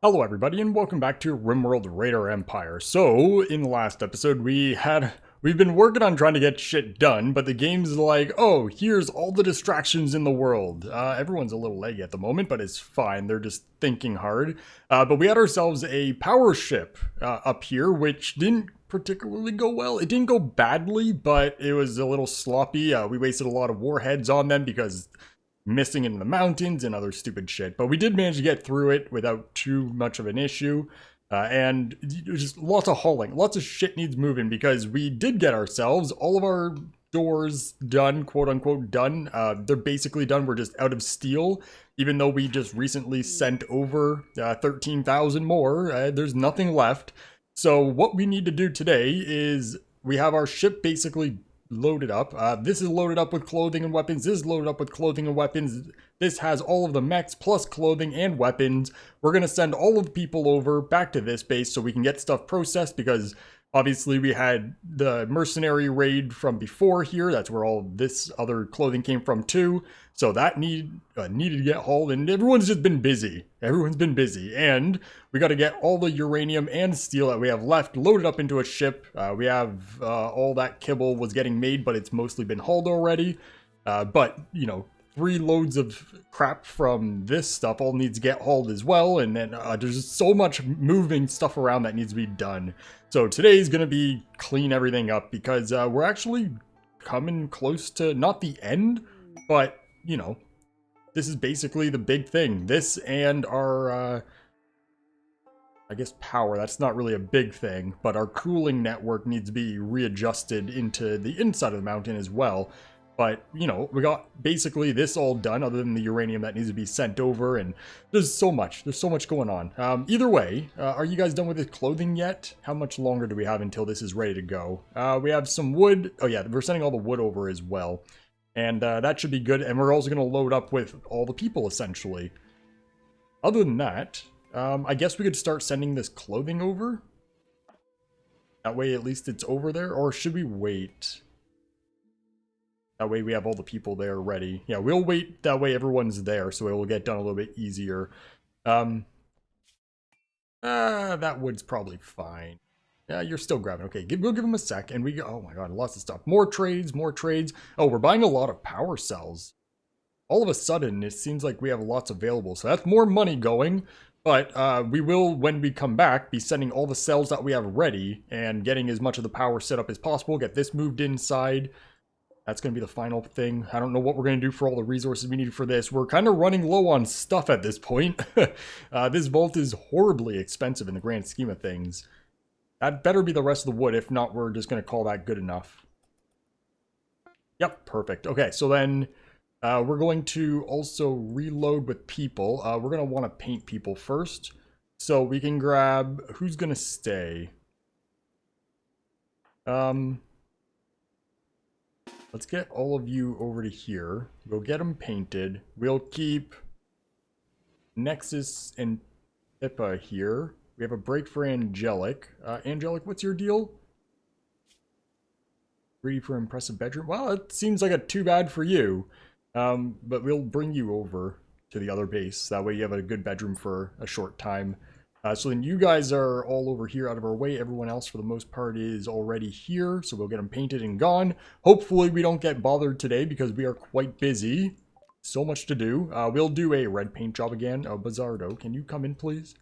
Hello everybody and welcome back to RimWorld Radar Empire. So, in the last episode we've been working on trying to get shit done, but the game's like, oh, here's all the distractions in the world. Everyone's a little leggy at the moment, but it's fine. They're just thinking hard. But we had ourselves a power ship up here, which didn't particularly go well. It didn't go badly, but it was a little sloppy. We wasted a lot of warheads on them because missing in the mountains and other stupid shit. But we did manage to get through it without too much of an issue. And just lots of hauling, lots of shit needs moving because we did get ourselves all of our doors done, quote unquote done. They're basically done. We're just out of steel. Even though we just recently sent over 13,000 more, there's nothing left. So what we need to do today is we have our ship basically loaded up. This is loaded up with clothing and weapons. This is loaded up with clothing and weapons. This has all of the mechs plus clothing and weapons. We're going to send all of the people over back to this base so we can get stuff processed because obviously we had the mercenary raid from before here. That's where all this other clothing came from too. So that needed to get hauled, and everyone's just been busy. Everyone's been busy, and we got to get all the uranium and steel that we have left loaded up into a ship. We have all that kibble was getting made, but it's mostly been hauled already. But, you know, 3 loads of crap from this stuff all needs to get hauled as well. And then there's just so much moving stuff around that needs to be done. So today's going to be clean everything up because we're actually coming close to not the end, but, you know, this is basically the big thing. This and our, I guess power, that's not really a big thing, but our cooling network needs to be readjusted into the inside of the mountain as well. But, you know, we got basically this all done other than the uranium that needs to be sent over, and there's so much going on. Either way, are you guys done with the clothing yet? How much longer do we have until this is ready to go? We have some wood. Oh yeah, we're sending all the wood over as well. And that should be good, and we're also going to load up with all the people, essentially. Other than that, I guess we could start sending this clothing over. That way, at least it's over there. Or should we wait? That way we have all the people there ready. Yeah, we'll wait. That way everyone's there, so it will get done a little bit easier. That wood's probably fine. Yeah, you're still grabbing. Okay, we'll give him a sec, and we go. Oh my god, lots of stuff. More trades, more trades. Oh, we're buying a lot of power cells. All of a sudden, it seems like we have lots available, so that's more money going. But we will, when we come back, be sending all the cells that we have ready and getting as much of the power set up as possible. Get this moved inside. That's going to be the final thing. I don't know what we're going to do for all the resources we need for this. We're kind of running low on stuff at this point. This vault is horribly expensive in the grand scheme of things. That better be the rest of the wood. If not, we're just going to call that good enough. Yep, perfect. Okay, so then we're going to also reload with people. We're going to want to paint people first. So we can grab... Who's going to stay? Let's get all of you over to here. We'll get them painted. We'll keep Nexus and Pippa here. We have a break for Angelic. Angelic, what's your deal? Ready for impressive bedroom? Well, it seems like a too bad for you. But we'll bring you over to the other base. That way you have a good bedroom for a short time. So then you guys are all over here out of our way. Everyone else, for the most part, is already here. So we'll get them painted and gone. Hopefully we don't get bothered today because we are quite busy. So much to do. We'll do a red paint job again. Bazardo, can you come in, please?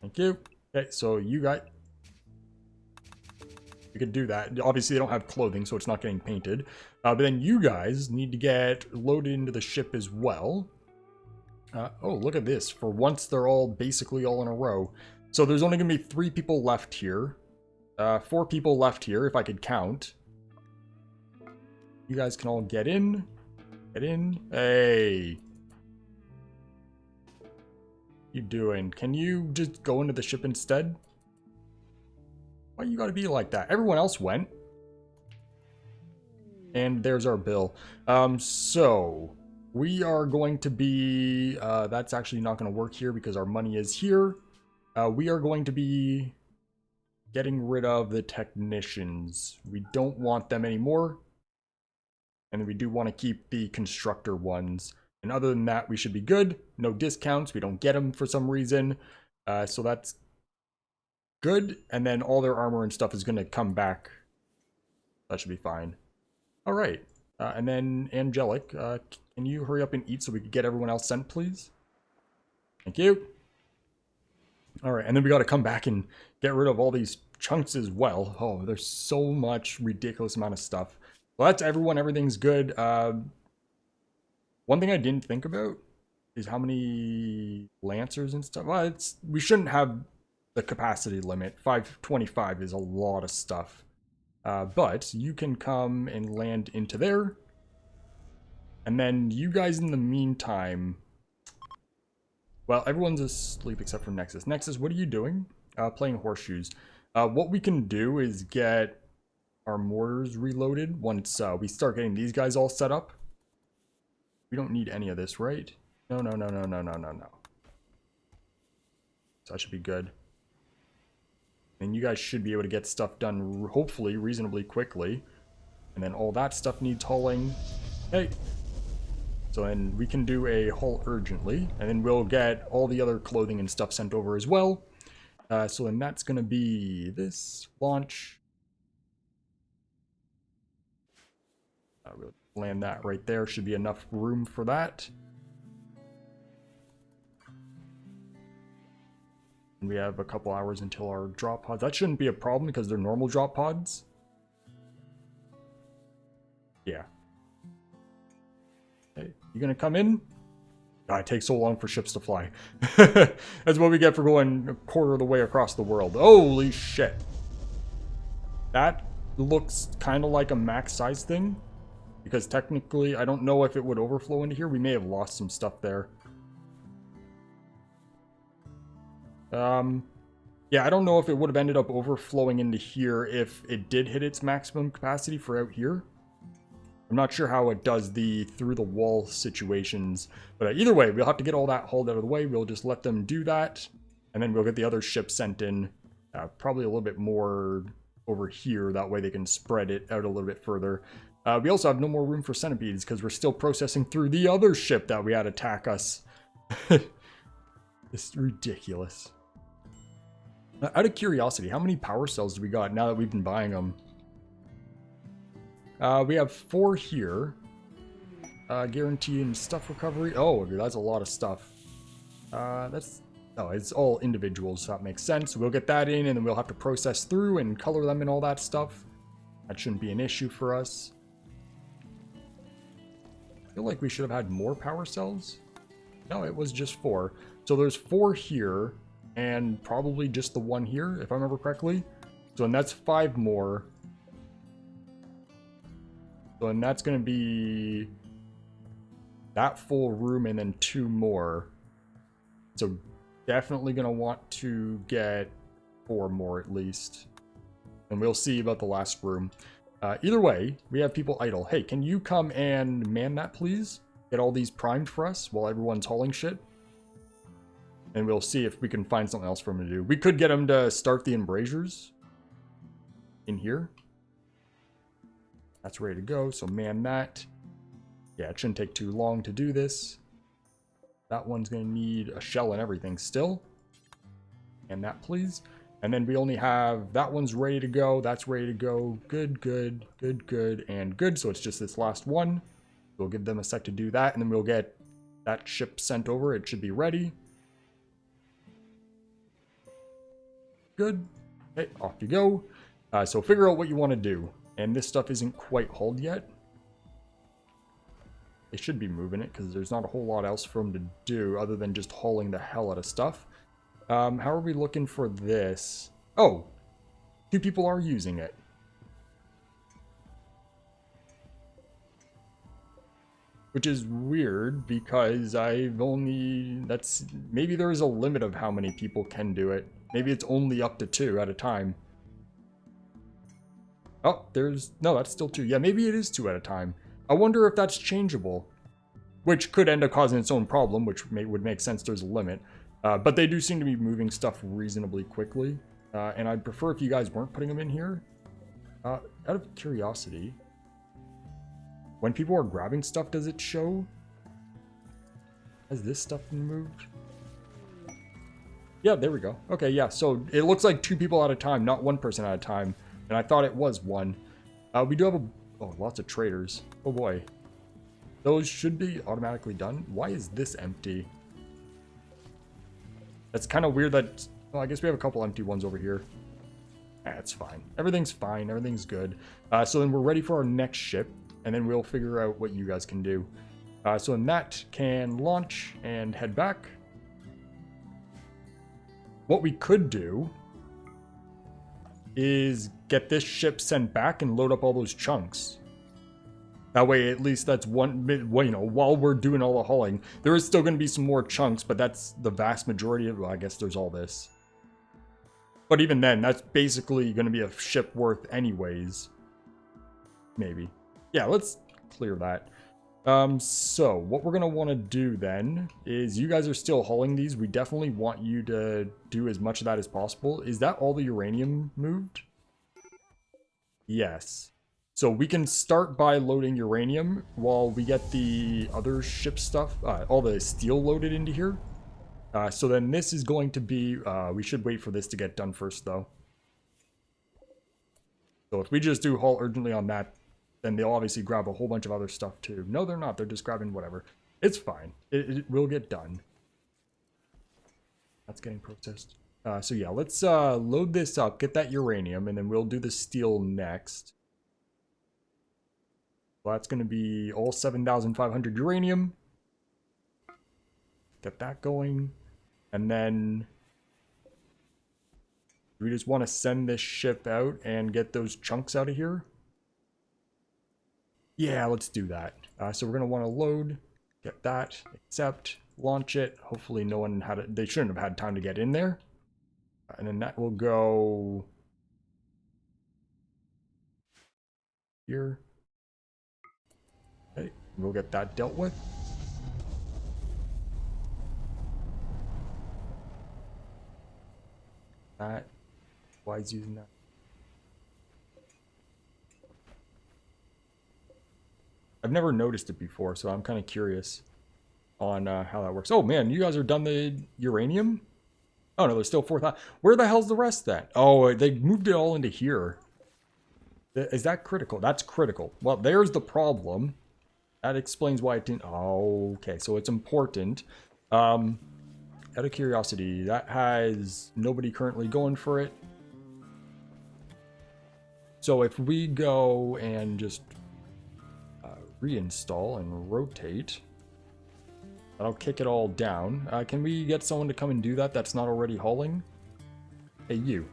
Thank you. Okay, so you got... We could do that. Obviously, they don't have clothing, so it's not getting painted. But then you guys need to get loaded into the ship as well. Oh, look at this. For once, they're all basically all in a row. So there's only going to be 3 people left here. 4 people left here, if I could count. You guys can all get in. Get in. Hey. What you doing? Can you just go into the ship instead? Why you gotta be like that? Everyone else went. And there's our bill. So... We are going to be, that's actually not going to work here because our money is here. We are going to be getting rid of the technicians. We don't want them anymore. And we do want to keep the constructor ones. And other than that, we should be good. No discounts. We don't get them for some reason. So that's good. And then all their armor and stuff is going to come back. That should be fine. All right. And then Angelic, can you hurry up and eat so we can get everyone else sent, please? Thank you. All right. And then we got to come back and get rid of all these chunks as well. Oh, there's so much ridiculous amount of stuff. Well, that's everyone. Everything's good. One thing I didn't think about is how many Lancers and stuff. Well, we shouldn't have the capacity limit. 525 is a lot of stuff. But you can come and land into there. And then you guys in the meantime... Well, everyone's asleep except for Nexus. Nexus, what are you doing? Playing horseshoes. What we can do is get our mortars reloaded once we start getting these guys all set up. We don't need any of this, right? No. So that should be good. And you guys should be able to get stuff done, hopefully, reasonably quickly. And then all that stuff needs hauling. Hey! So then we can do a haul urgently. And then we'll get all the other clothing and stuff sent over as well. So then that's going to be this launch. We'll land that right there. Should be enough room for that. And we have a couple hours until our drop pods. That shouldn't be a problem because they're normal drop pods. Yeah. Hey, you gonna come in? God, it takes so long for ships to fly. That's what we get for going a quarter of the way across the world. Holy shit. That looks kind of like a max size thing. Because technically, I don't know if it would overflow into here. We may have lost some stuff there. Yeah, I don't know if it would have ended up overflowing into here if it did hit its maximum capacity for out here. I'm not sure how it does the through the wall situations, but either way, we'll have to get all that hauled out of the way. We'll just let them do that, and then we'll get the other ships sent in, probably a little bit more over here. That way they can spread it out a little bit further. We also have no more room for centipedes because we're still processing through the other ship that we had attack us. It's ridiculous. Out of curiosity, how many power cells do we got now that we've been buying them? We have 4 here. Guaranteeing stuff recovery. Oh, that's a lot of stuff. It's all individuals, so that makes sense. We'll get that in, and then we'll have to process through and color them and all that stuff. That shouldn't be an issue for us. I feel like we should have had more power cells. No, it was just 4. So there's 4 here, and probably just the 1 here, if I remember correctly. So and that's 5 more. So and that's going to be that full room and then 2 more. So definitely going to want to get 4 more at least. And we'll see about the last room. Either way, we have people idle. Hey, can you come and man that, please? Get all these primed for us while everyone's hauling shit. And we'll see if we can find something else for him to do. We could get him to start the embrasures in here. That's ready to go, so man that. Yeah, it shouldn't take too long to do this. That one's going to need a shell and everything still. And that, please. And then we only have that one's ready to go. That's ready to go. Good, good, good, good, and good. So it's just this last one. We'll give them a sec to do that, and then we'll get that ship sent over. It should be ready. Good. Okay, off you go. So figure out what you want to do. And this stuff isn't quite hauled yet. They should be moving it because there's not a whole lot else for them to do other than just hauling the hell out of stuff. How are we looking for this? Oh, 2 people are using it. Which is weird because maybe there is a limit of how many people can do it. Maybe it's only up to 2 at a time. Oh, no, that's still 2. Yeah, maybe it is 2 at a time. I wonder if that's changeable. Which could end up causing its own problem, which would make sense. There's a limit. But they do seem to be moving stuff reasonably quickly. And I'd prefer if you guys weren't putting them in here. Out of curiosity, when people are grabbing stuff, does it show? Has this stuff been moved? Yeah, there we go. Okay, yeah, so it looks like 2 people at a time, not 1 person at a time. And I thought it was 1. We do have lots of traders. Oh boy. Those should be automatically done. Why is this empty? That's kind of weird that... Well, I guess we have a couple empty ones over here. That's fine. Everything's fine. Everything's good. So then we're ready for our next ship. And then we'll figure out what you guys can do. So then that can launch and head back. What we could do is get this ship sent back and load up all those chunks. That way, at least that's one, you know, while we're doing all the hauling, there is still going to be some more chunks, but that's the vast majority of, well, I guess there's all this. But even then, that's basically going to be a ship worth anyways. Maybe. Yeah, let's clear that. So what we're going to want to do then is you guys are still hauling these. We definitely want you to do as much of that as possible. Is that all the uranium moved? Yes. So we can start by loading uranium while we get the other ship stuff, all the steel loaded into here. So then this is going to be, we should wait for this to get done first though. So if we just do haul urgently on that, then they'll obviously grab a whole bunch of other stuff too. No, they're not. They're just grabbing whatever. It's fine. It will get done. That's getting processed. So yeah, let's load this up, get that uranium, and then we'll do the steel next. Well, that's going to be all 7,500 uranium. Get that going. And then we just want to send this ship out and get those chunks out of here. Yeah, let's do that. So we're going to want to load, get that, accept, launch it. Hopefully no one had it. They shouldn't have had time to get in there. And then that will go here. Okay, we'll get that dealt with. That. Why is using that? I've never noticed it before, so I'm kind of curious on how that works. Oh man, you guys are done the uranium? Oh no, there's still 4,000. Where the hell's the rest then? Oh, they moved it all into here. Is that critical? That's critical. Well, there's the problem. That explains why it didn't. Oh, okay, so it's important. Out of curiosity, that has nobody currently going for it. So if we go and just reinstall and rotate, that'll kick it all down. Can we get someone to come and do that that's not already hauling? Hey, you.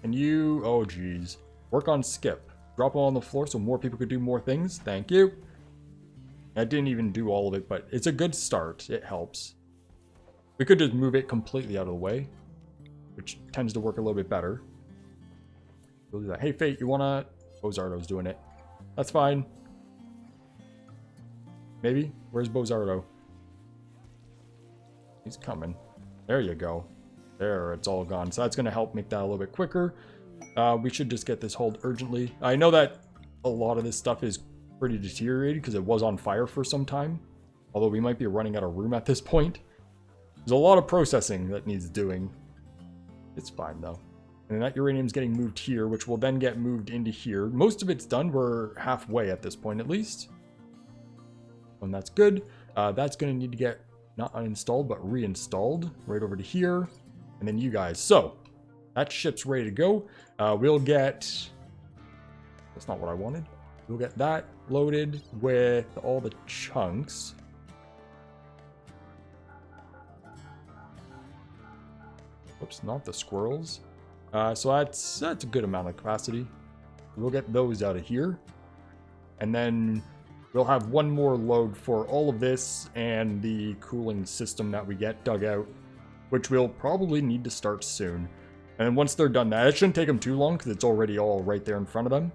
And you, oh geez. Work on skip. Drop it on the floor so more people could do more things. Thank you. I didn't even do all of it, but it's a good start. It helps. We could just move it completely out of the way, which tends to work a little bit better. We'll do that. Hey, Fate, you wanna... Bozardo's doing it. That's fine. Maybe? Where's Bozardo? He's coming. There you go. There, it's all gone. So that's going to help make that a little bit quicker. We should just get this hauled urgently. I know that a lot of this stuff is pretty deteriorated because it was on fire for some time. Although we might be running out of room at this point. There's a lot of processing that needs doing. It's fine though. And that uranium's getting moved here, which will then get moved into here. Most of it's done. We're halfway at this point at least. And that's good. That's going to need to get not uninstalled, but reinstalled right over to here. And then you guys. So that ship's ready to go. We'll get... That's not what I wanted. We'll get that loaded with all the chunks. Oops, not the squirrels. So that's a good amount of capacity. We'll get those out of here. And then we'll have one more load for all of this and the cooling system that we get dug out, which we'll probably need to start soon. And then once they're done that, it shouldn't take them too long because it's already all right there in front of them.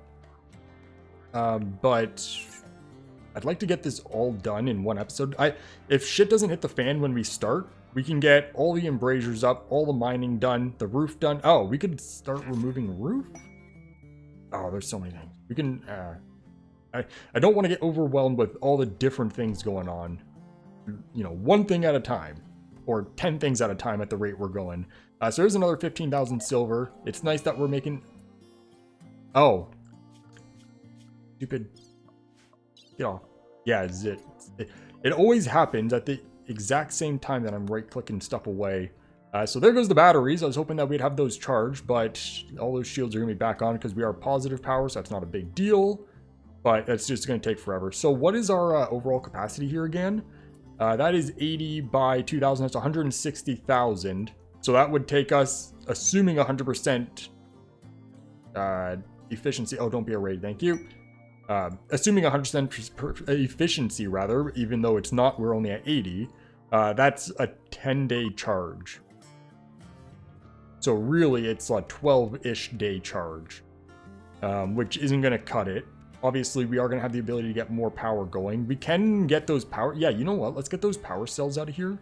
But I'd like to get this all done in one episode. If shit doesn't hit the fan when we start, we can get all the embrasures up, all the mining done, the roof done. Oh, we could start removing the roof? Oh, there's so many things. We can... I don't want to get overwhelmed with all the different things going on. you know, one thing at a time, or 10 things at a time at the rate we're going. So there's another 15,000 silver. It's nice that we're making... Oh. Stupid. Get off. Yeah, it always happens at the exact same time that I'm right-clicking stuff away. So there goes the batteries. I was hoping that we'd have those charged, but all those shields are going to be back on because we are positive power, so that's not a big deal. But that's just going to take forever. So what is our overall capacity here again? That is 80 by 2,000. That's 160,000. So that would take us, assuming 100% efficiency. Oh, don't be a raid. Thank you. Assuming 100% efficiency, rather, even though it's not, we're only at 80. That's a 10-day charge. So really, it's a 12-ish day charge, which isn't going to cut it. Obviously, we are going to have the ability to get more power going. We can get those power... Yeah, you know what? Let's get those power cells out of here.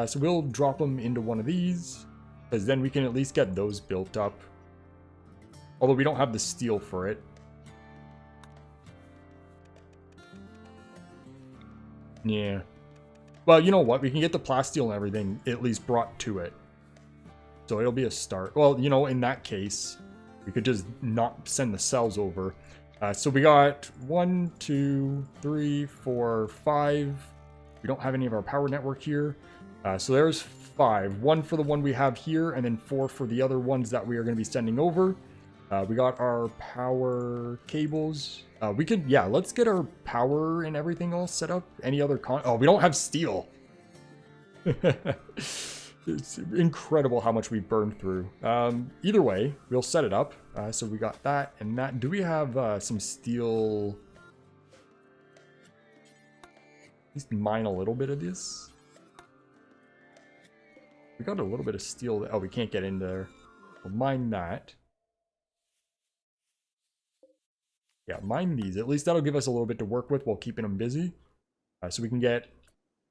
So we'll drop them into one of these, because then we can at least get those built up. Although we don't have the steel for it. Yeah. Well, you know what? We can get the plasteel and everything at least brought to it. So it'll be a start. Well, you know, in that case, we could just not send the cells over. So we got 1, 2, 3, 4, 5. We don't have any of our power network here. So there's 5. 1 for the one we have here, and then 4 for the other ones that we are going to be sending over. We got our power cables. We could, yeah, let's get our power and everything all set up. Any other oh, we don't have steel. It's incredible how much we've burned through. Either way, we'll set it up. So we got that and that. Do we have some steel? At least mine a little bit of this. We got a little bit of steel. Oh, we can't get in there. We'll mine that. Yeah, mine these. At least that'll give us a little bit to work with while keeping them busy. So we can get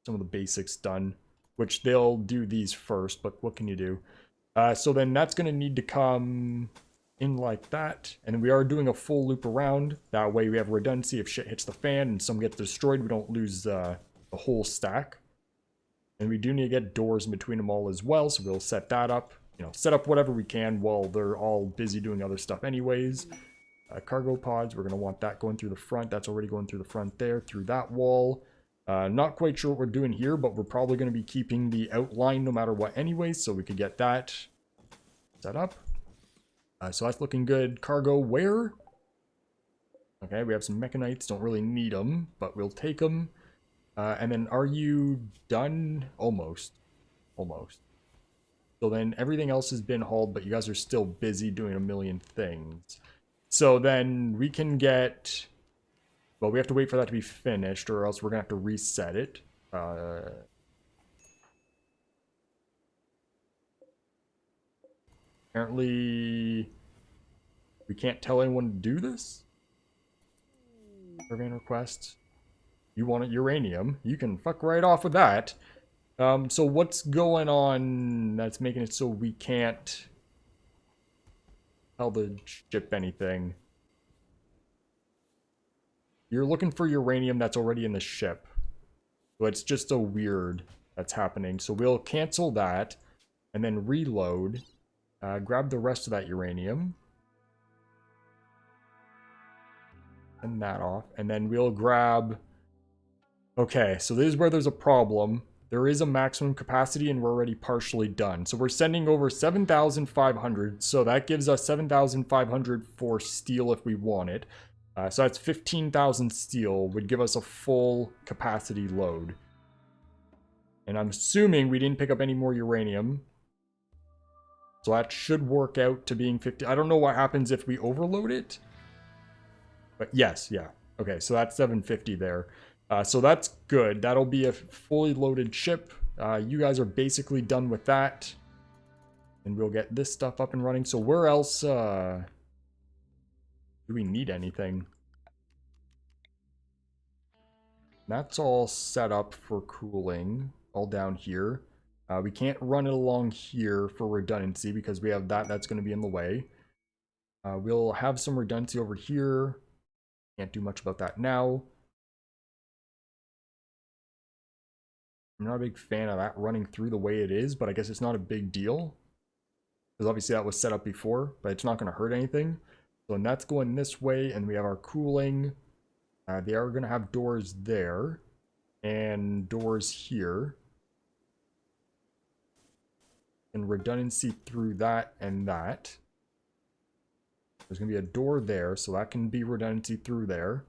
some of the basics done, which they'll do these first, but what can you do? So then that's going to need to come in like that. And we are doing a full loop around. That way we have redundancy. If shit hits the fan and some gets destroyed, we don't lose the whole stack. And we do need to get doors in between them all as well. So we'll set that up. You know, set up whatever we can while they're all busy doing other stuff anyways. Cargo pods, we're going to want that going through the front. That's already going through the front there, through that wall. Not quite sure what we're doing here, but we're probably going to be keeping the outline no matter what anyways, so we could get that set up. So that's looking good. Cargo where? Okay, we have some mechanites. Don't really need them, but we'll take them. And then are you done? Almost. Almost. So then everything else has been hauled, but you guys are still busy doing a million things. So then we can get... Well, we have to wait for that to be finished, or else we're going to have to reset it. Apparently, we can't tell anyone to do this? Surveying request. You want it uranium? You can fuck right off with that. So what's going on that's making it so we can't tell the ship anything? You're looking for uranium that's already in the ship. So it's just a weird that's happening. So we'll cancel that and then reload. Grab the rest of that uranium. And that off. And then we'll grab... Okay, so this is where there's a problem. There is a maximum capacity and we're already partially done. So we're sending over 7,500. So that gives us 7,500 for steel if we want it. So that's 15,000 steel would give us a full capacity load. And I'm assuming we didn't pick up any more uranium. So that should work out to being 50. I don't know what happens if we overload it. But yes, yeah. Okay, so that's 750 there. So that's good. That'll be a fully loaded ship. You guys are basically done with that. And we'll get this stuff up and running. So where else do we need anything? That's all set up for cooling. All down here. We can't run it along here for redundancy because we have that. That's going to be in the way. We'll have some redundancy over here. Can't do much about that now. I'm not a big fan of that running through the way it is, but I guess it's not a big deal. Because obviously that was set up before, but it's not going to hurt anything. So and that's going this way, and we have our cooling. They are going to have doors there, and doors here. And redundancy through that and that. There's going to be a door there, so that can be redundancy through there.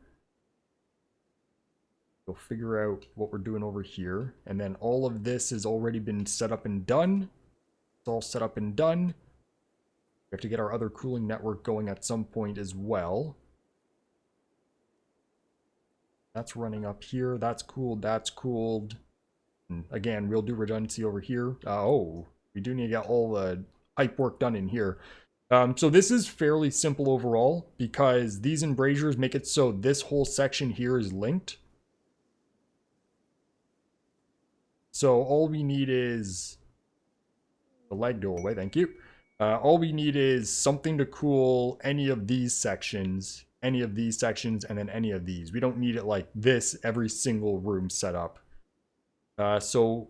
We'll figure out what we're doing over here. And then all of this has already been set up and done. It's all set up and done. We have to get our other cooling network going at some point as well. That's running up here. That's cooled. That's cooled. And again, we'll do redundancy over here. Oh, we do need to get all the pipe work done in here. So this is fairly simple overall because these embrasures make it so this whole section here is linked. So all we need is the leg go away. Thank you. All we need is something to cool any of these sections, and then any of these. We don't need it like this every single room set up. So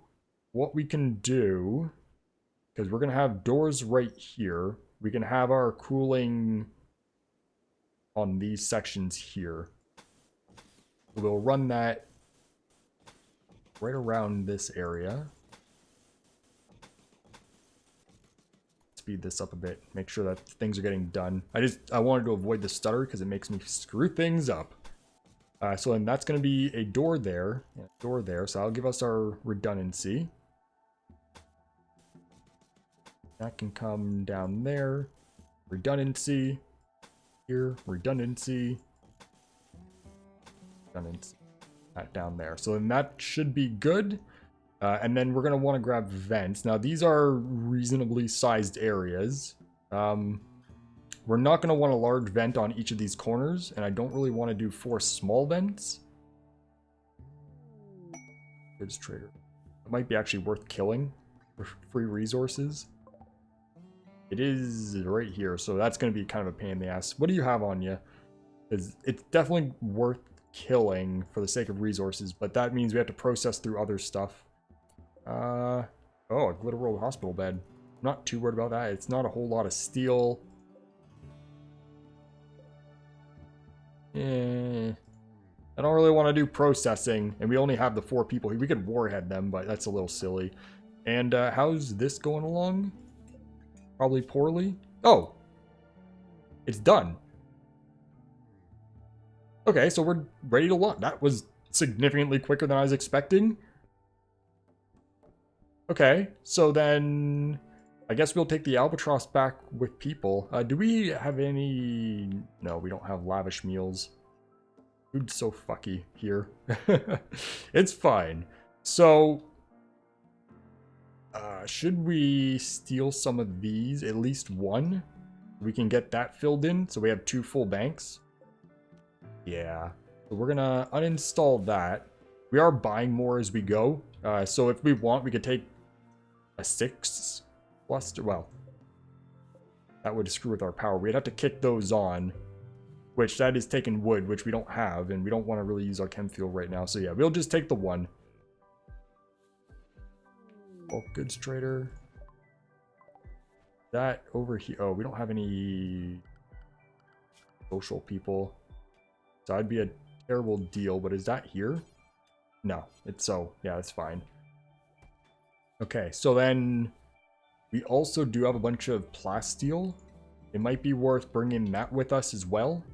what we can do, because we're going to have doors right here, we can have our cooling on these sections here. We'll run that right around this area. Speed this up a bit, make sure that things are getting done. I wanted to avoid the stutter because it makes me screw things up. So then that's going to be a door there, so that'll give us our redundancy. That can come down there, redundancy, here, redundancy, that down there. So then that should be good. And then we're going to want to grab vents. Now, these are reasonably sized areas. We're not going to want a large vent on each of these corners, and I don't really want to do 4 small vents. Goods trader. It might be actually worth killing for free resources. It is right here, so that's going to be kind of a pain in the ass. What do you have on you? It's definitely worth killing for the sake of resources, but that means we have to process through other stuff. Oh, a Glitter World hospital bed. I'm not too worried about that. It's not a whole lot of steel. I don't really want to do processing, and we only have the 4 people here. We could warhead them, but that's a little silly. And how's this going along? Probably poorly. Oh, it's done. Okay, so we're ready to launch. That was significantly quicker than I was expecting. Okay, so then I guess we'll take the Albatross back with people. Do we have any... No, we don't have lavish meals. Food's so fucky here. It's fine. So, should we steal some of these? At least one? We can get that filled in, so we have 2 full banks. Yeah. So we're gonna uninstall that. We are buying more as we go. So if we want, we could take a 6 cluster. Well, that would screw with our power. We'd have to kick those on, which that is taking wood, which we don't have, and we don't want to really use our chem fuel right now. So yeah, we'll just take the 1. Bulk goods trader. That over here. Oh, we don't have any social people. So that'd be a terrible deal, but is that here? No, it's so, yeah, that's fine. Okay, so then we also do have a bunch of plasteel. It might be worth bringing that with us as well,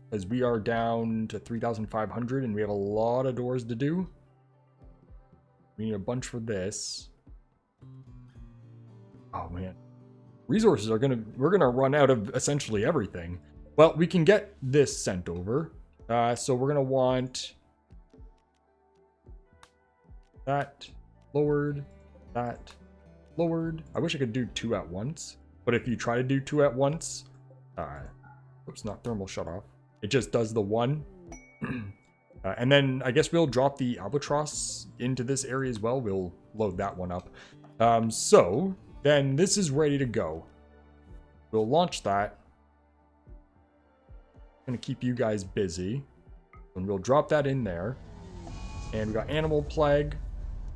because we are down to 3,500 and we have a lot of doors to do. We need a bunch for this. Oh man, resources are we're gonna run out of essentially everything. Well, we can get this sent over. So we're gonna want that lowered, that lowered. I wish I could do 2 at once, but if you try to do 2 at once, oops, not thermal shut off. It just does the 1. And then I guess we'll drop the Albatross into this area as well. We'll load that one up. So then this is ready to go. We'll launch that. Gonna keep you guys busy, and we'll drop that in there. And we got animal plague.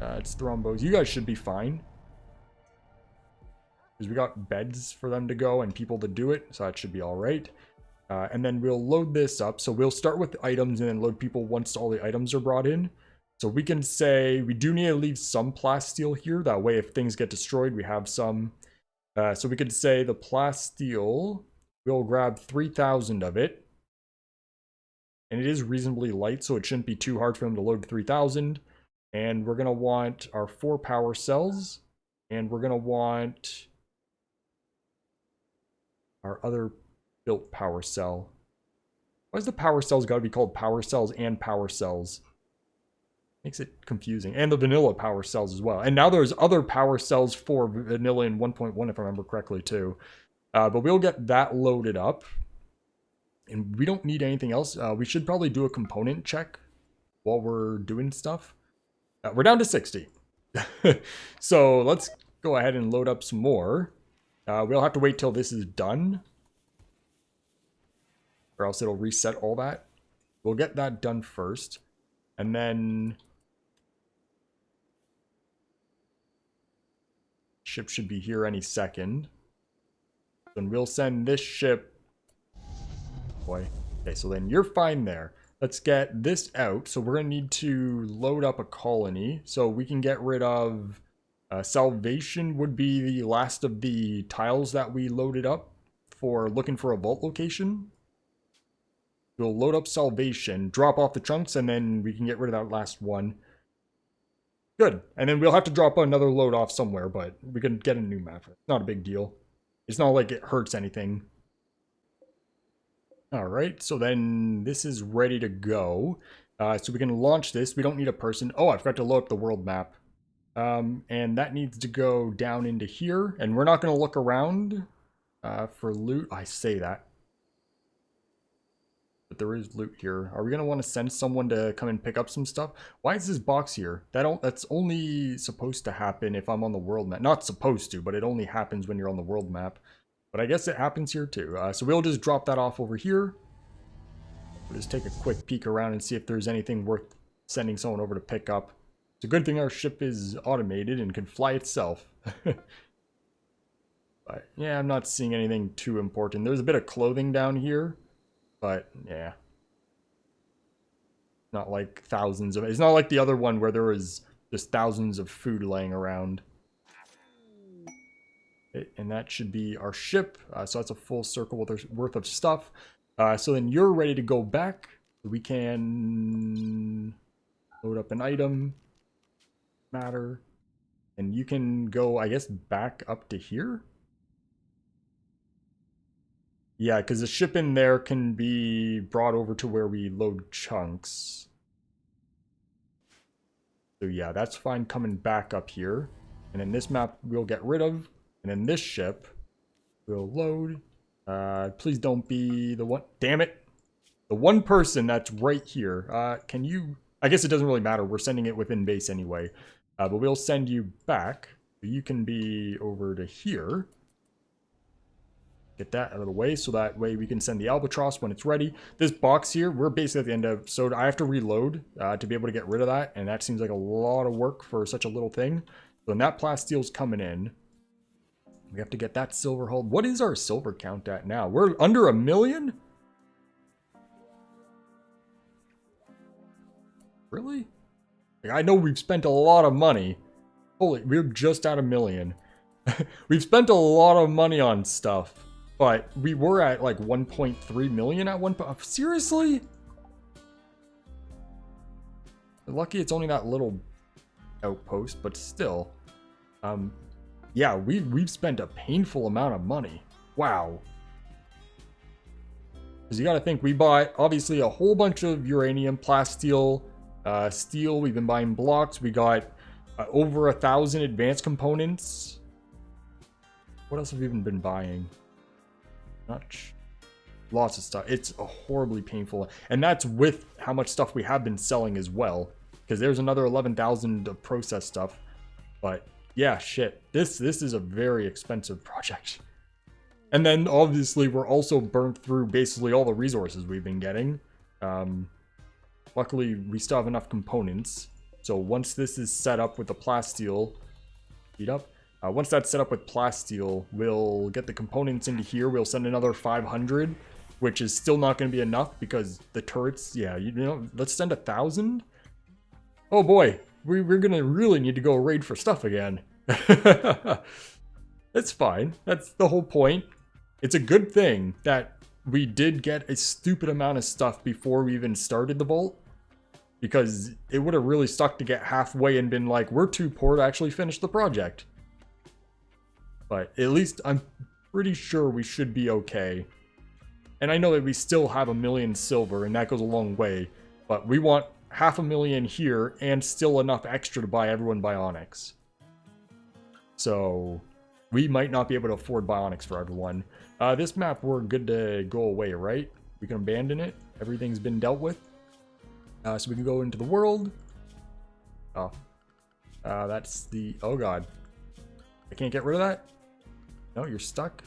It's thrombos. You guys should be fine. Because we got beds for them to go and people to do it, so that should be all right. And then we'll load this up. So we'll start with items and then load people once all the items are brought in. So we can say we do need to leave some plasteel here. That way if things get destroyed, we have some. So we could say the plasteel, we'll grab 3,000 of it. And it is reasonably light, so it shouldn't be too hard for them to load 3,000. And we're going to want our 4 power cells. And we're going to want our other built power cell. Why is the power cells got to be called power cells and power cells? Makes it confusing. And the vanilla power cells as well. And now there's other power cells for vanilla in 1.1 if I remember correctly too. But we'll get that loaded up. And we don't need anything else. We should probably do a component check while we're doing stuff. We're down to 60. So let's go ahead and load up some more. We'll have to wait till this is done. Or else it'll reset all that. We'll get that done first. And then ship should be here any second. Then we'll send this ship. Boy. Okay, so then you're fine there. Let's get this out. So we're going to need to load up a colony. So we can get rid of Salvation would be the last of the tiles that we loaded up for looking for a vault location. We'll load up Salvation, drop off the chunks, and then we can get rid of that last one. Good. And then we'll have to drop another load off somewhere, but we can get a new map. It's not a big deal. It's not like it hurts anything. Alright, so then this is ready to go. So we can launch this. We don't need a person. Oh, I forgot to load up the world map. And that needs to go down into here. And we're not going to look around for loot. I say that. But there is loot here. Are we going to want to send someone to come and pick up some stuff? Why is this box here? That's only supposed to happen if I'm on the world map. Not supposed to, but it only happens when you're on the world map. But I guess it happens here too. So we'll just drop that off over here. We'll just take a quick peek around and see if there's anything worth sending someone over to pick up. It's a good thing our ship is automated and can fly itself. But yeah, I'm not seeing anything too important. There's a bit of clothing down here. But yeah. Not like thousands of... It's not like the other one where there was just thousands of food laying around. And that should be our ship. So that's a full circle worth of stuff. So then you're ready to go back. We can load up an item. Matter. And you can go, I guess, back up to here. Yeah, because the ship in there can be brought over to where we load chunks. So yeah, that's fine coming back up here. And then this map we'll get rid of. And then this ship will load. Please don't be the one. Damn it. The one person that's right here. Can you... I guess it doesn't really matter. We're sending it within base anyway. But we'll send you back. You can be over to here. Get that out of the way so that way we can send the Albatross when it's ready. This box here, we're basically at the end of... So I have to reload to be able to get rid of that. And that seems like a lot of work for such a little thing. So when that plastile's coming in... We have to get that silver hull. What is our silver count at now? We're under 1 million? Really? Like, I know we've spent a lot of money. Holy, we're just at 1 million. We've spent a lot of money on stuff. But we were at like 1.3 million at one point. Seriously? Lucky it's only that little outpost, but still. Yeah, we've spent a painful amount of money. Wow. Because you got to think, we bought, obviously, a whole bunch of uranium, plasteel, steel. We've been buying blocks. We got over 1,000 advanced components. What else have we even been buying? Much. Lots of stuff. It's horribly painful. And that's with how much stuff we have been selling as well. Because there's another 11,000 of process stuff. But... yeah, shit. This is a very expensive project. And then, obviously, we're also burnt through basically all the resources we've been getting. Luckily, we still have enough components. So once this is set up with the plasteel, speed up. Once that's set up with plasteel, we'll get the components into here. We'll send another 500, which is still not going to be enough because the turrets, yeah, you know, let's send 1,000. Oh boy, we're going to really need to go raid for stuff again. That's fine. That's the whole point. It's a good thing that we did get a stupid amount of stuff before we even started the vault, because it would have really sucked to get halfway and been like, we're too poor to actually finish the project. But at least I'm pretty sure we should be okay. And I know that we still have 1 million silver, and that goes a long way. But we want 500,000 here, and still enough extra to buy everyone bionics. So we might not be able to afford bionics for everyone. This map, we're good to go away, right? We can abandon it. Everything's been dealt with. So we can go into the world. Oh. That's the... Oh, God. I can't get rid of that? No, you're stuck?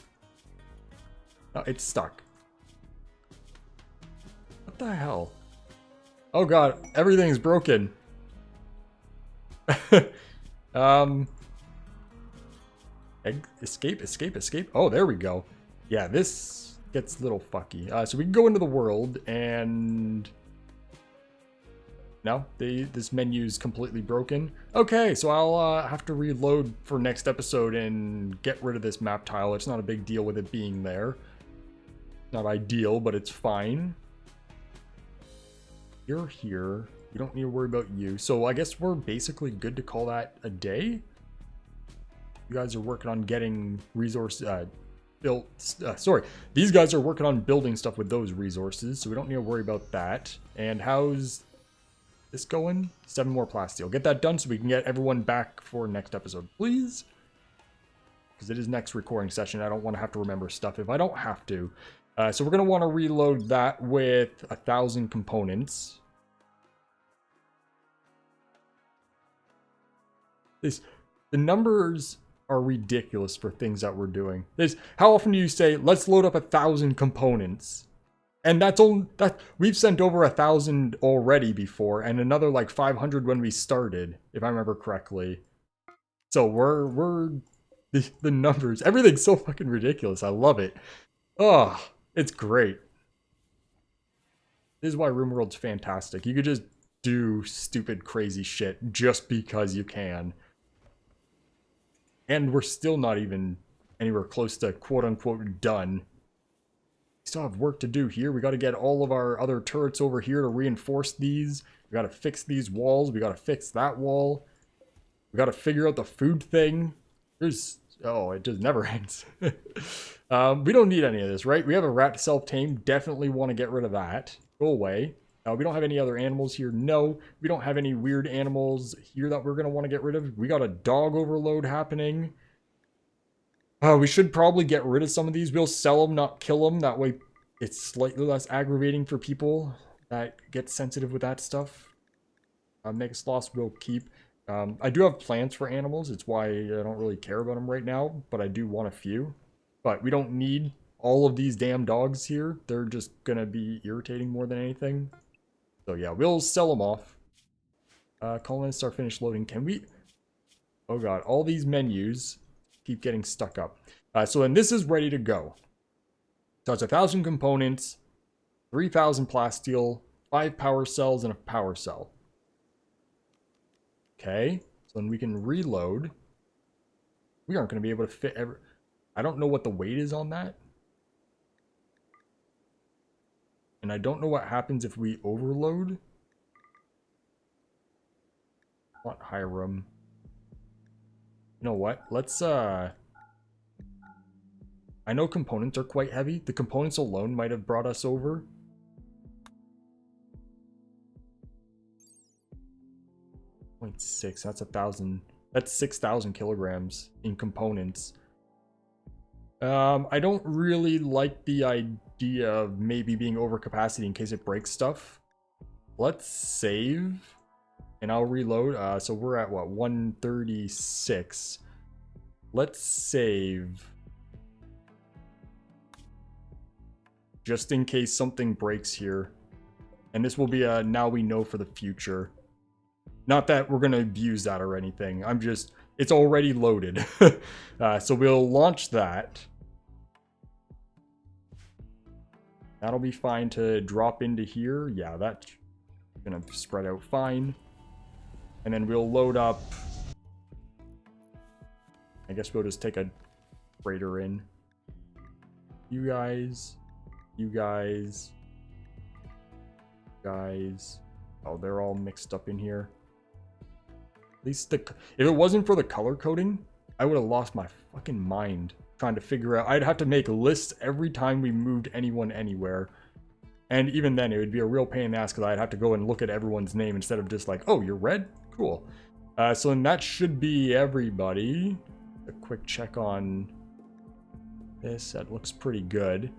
No, it's stuck. What the hell? Oh, God. Everything's broken. Escape, escape, escape. Oh, there we go. Yeah, this gets a little fucky. So we can go into the world and... No, this menu's completely broken. Okay, so I'll have to reload for next episode and get rid of this map tile. It's not a big deal with it being there. Not ideal, but it's fine. You're here. We don't need to worry about you. So I guess we're basically good to call that a day. You guys are working on getting resource built. Sorry, these guys are working on building stuff with those resources, so we don't need to worry about that. And how's this going? 7 more plasteel. Get that done so we can get everyone back for next episode, please. Because it is next recording session. I don't want to have to remember stuff if I don't have to. So we're going to want to reload that with 1,000 components. The numbers are ridiculous for things that we're doing. How often do you say, let's load up 1,000 components? And that's all that we've sent over 1,000 already before, and another like 500 when we started, if I remember correctly. So we're the numbers, everything's so fucking ridiculous. I love it. Oh, it's great. This is why RimWorld's fantastic. You could just do stupid, crazy shit just because you can. And we're still not even anywhere close to quote-unquote done. We still have work to do here. We got to get all of our other turrets over here to reinforce these. We got to fix these walls. We got to fix that wall. We got to figure out the food thing. There's... Oh, it just never ends. We don't need any of this, right? We have a rat to self-tame. Definitely want to get rid of that. Go away. We don't have any other animals here. No. We don't have any weird animals here that we're going to want to get rid of. We got a dog overload happening. We should probably get rid of some of these. We'll sell them, not kill them. That way it's slightly less aggravating for people that get sensitive with that stuff. Next loss we'll keep. I do have plans for animals. It's why I don't really care about them right now, but I do want a few. But we don't need all of these damn dogs here. They're just going to be irritating more than anything. So yeah, we'll sell them off. Colonists are finished loading. Can we... Oh god, all these menus keep getting stuck up. So then this is ready to go. So it's 1,000 components, 3,000 plasteel, 5 power cells, and a power cell. Okay, so then we can reload. We aren't going to be able to fit every... I don't know what the weight is on that. And I don't know what happens if we overload. I want higher room. You know what? Let's, I know components are quite heavy. The components alone might have brought us over. .6, that's 1,000. That's 6,000 kilograms in components. I don't really like the idea of maybe being over capacity in case it breaks stuff. Let's save. And I'll reload. So we're at what, 136. Let's save. Just in case something breaks here. And this will be a now we know for the future. Not that we're going to abuse that or anything. It's already loaded. So we'll launch that. That'll be fine to drop into here. Yeah, that's going to spread out fine. And then we'll load up. I guess we'll just take a freighter in. You guys. Oh, they're all mixed up in here. At least if it wasn't for the color coding, I would have lost my fucking mind trying to figure out. I'd have to make lists every time we moved anyone anywhere. And even then, it would be a real pain in the ass because I'd have to go and look at everyone's name instead of just like, oh, you're red? Cool. So then that should be everybody. A quick check on this. That looks pretty good.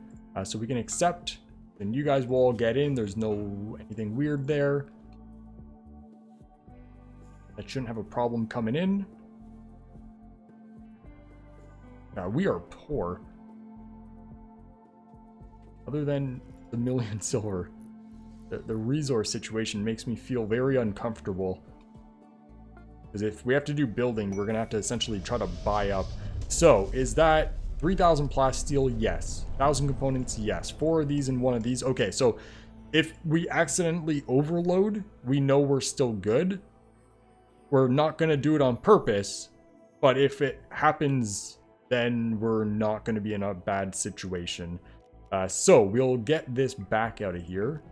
So we can accept. Then you guys will all get in. There's no anything weird there. That shouldn't have a problem coming in. Now, we are poor. Other than the million silver, the resource situation makes me feel very uncomfortable. Because if we have to do building, we're going to have to essentially try to buy up. So, is that 3,000 plasteel? Yes. 1,000 components? Yes. 4 of these and 1 of these? Okay, so if we accidentally overload, we know we're still good. We're not going to do it on purpose, but if it happens, then we're not going to be in a bad situation. So we'll get this back out of here.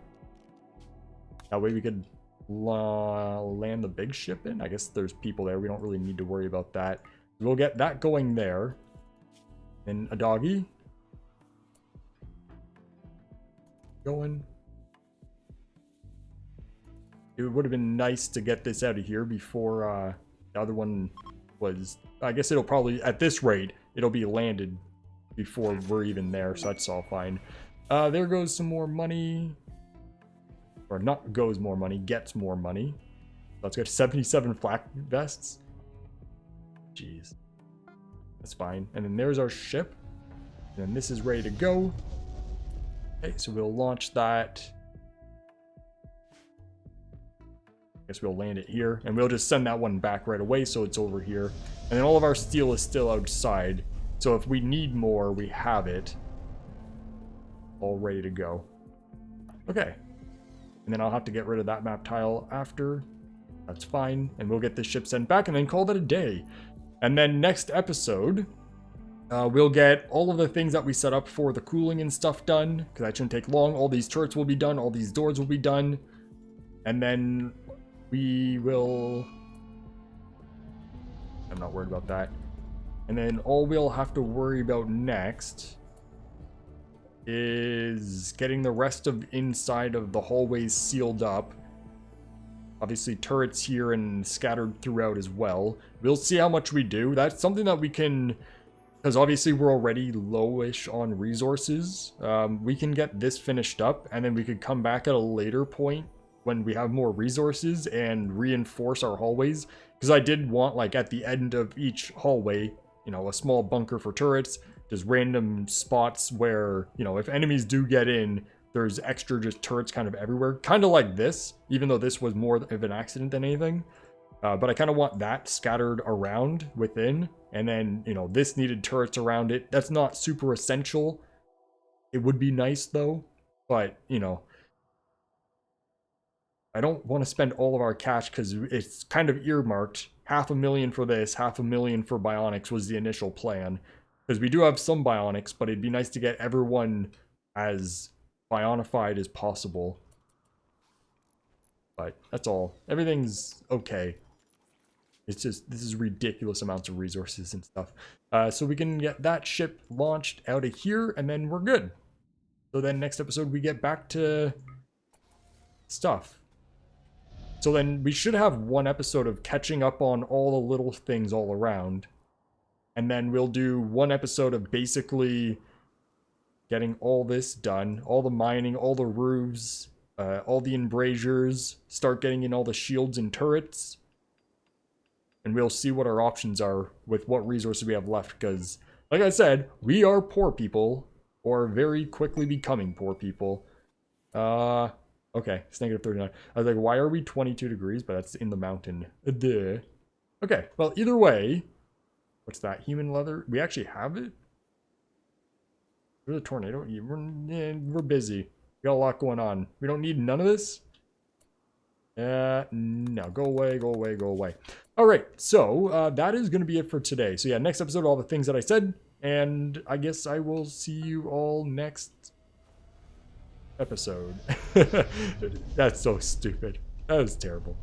That way we could land the big ship in. I guess there's people there. We don't really need to worry about that. We'll get that going there. And a doggy. Going. It would have been nice to get this out of here before the other one was... I guess it'll probably, at this rate, it'll be landed before we're even there, so that's all fine. There goes some more money. Or not goes more money, gets more money. Let's get 77 flak vests. Jeez. That's fine. And then there's our ship. And then this is ready to go. Okay, so we'll launch that. Guess we'll land it here, and we'll just send that one back right away so it's over here. And then all of our steel is still outside, so if we need more, we have it all ready to go. Okay, and then I'll have to get rid of that map tile after. That's fine, and we'll get this ship sent back and then call that a day. And then next episode, we'll get all of the things that we set up for the cooling and stuff done, because that shouldn't take long. All these turrets will be done, all these doors will be done, and then we will... I'm not worried about that. And then all we'll have to worry about next is getting the rest of inside of the hallways sealed up. Obviously turrets here and scattered throughout as well. We'll see how much we do. That's something that we can... Because obviously we're already lowish on resources. We can get this finished up, and then we could come back at a later point when we have more resources and reinforce our hallways. Because I did want, like, at the end of each hallway, you know, a small bunker for turrets, just random spots where, you know, if enemies do get in, there's extra just turrets kind of everywhere. Kind of like this, even though this was more of an accident than anything. But I kind of want that scattered around within. And then, you know, this needed turrets around it. That's not super essential. It would be nice, though. But, you know, I don't want to spend all of our cash because it's kind of earmarked. 500,000 for this, 500,000 for bionics was the initial plan. Because we do have some bionics, but it'd be nice to get everyone as bionified as possible. But that's all. Everything's okay. It's just, this is ridiculous amounts of resources and stuff. So we can get that ship launched out of here, and then we're good. So then next episode we get back to stuff. So then we should have one episode of catching up on all the little things all around. And then we'll do one episode of basically getting all this done. All the mining, all the roofs, all the embrasures. Start getting in all the shields and turrets. And we'll see what our options are with what resources we have left. Because, like I said, we are poor people. Or very quickly becoming poor people. Okay, it's negative 39. I was like, why are we 22 degrees? But that's in the mountain. Duh. Okay, well, either way, what's that? Human leather? We actually have it? There's a tornado. We're busy. We got a lot going on. We don't need none of this? No, go away, go away, go away. All right, so that is going to be it for today. So yeah, next episode, all the things that I said, and I guess I will see you all next episode. That's so stupid. That was terrible.